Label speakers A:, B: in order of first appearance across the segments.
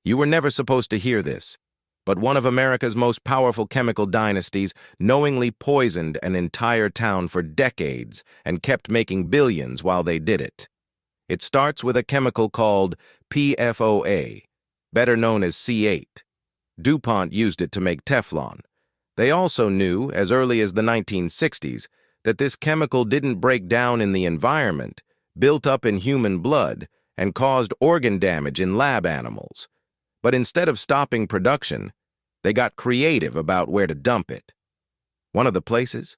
A: You were never supposed to hear this, but one of America's most powerful chemical dynasties knowingly poisoned an entire town for decades and kept making billions while they did it. It starts with a chemical called PFOA, better known as C8. DuPont used it to make Teflon. They also knew, as early as the 1960s, that this chemical didn't break down in the environment, built up in human blood, and caused organ damage in lab animals. But instead of stopping production, they got creative about where to dump it. One of the places?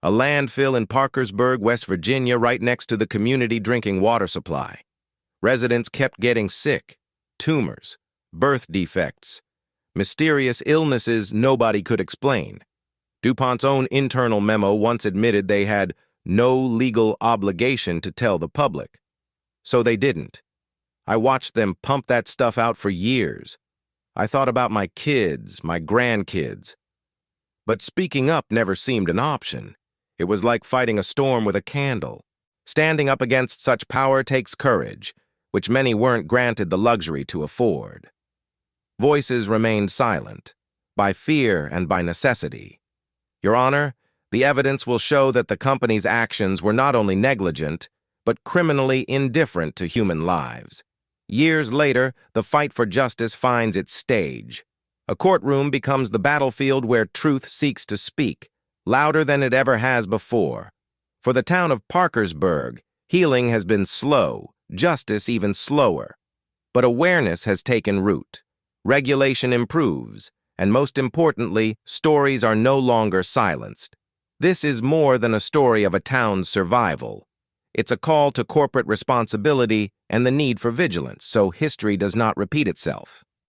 A: A landfill in Parkersburg, West Virginia, right next to the community drinking water supply. Residents kept getting sick, tumors, birth defects, mysterious illnesses nobody could explain. DuPont's own internal memo once admitted they had no legal obligation to tell the public. So they didn't. I watched them pump that stuff out for years. I thought about my kids, my grandkids. But speaking up never seemed an option. It was like fighting a storm with a candle. Standing up against such power takes courage, which many weren't granted the luxury to afford. Voices remained silent, by fear and by necessity. Your Honor, the evidence will show that the company's actions were not only negligent, but criminally indifferent to human lives. Years later, the fight for justice finds its stage. A courtroom becomes the battlefield where truth seeks to speak, louder than it ever has before. For the town of Parkersburg, healing has been slow, justice even slower. But awareness has taken root. Regulation improves, and most importantly, stories are no longer silenced. This is more than a story of a town's survival. It's a call to corporate responsibility and the need for vigilance, so history does not repeat itself.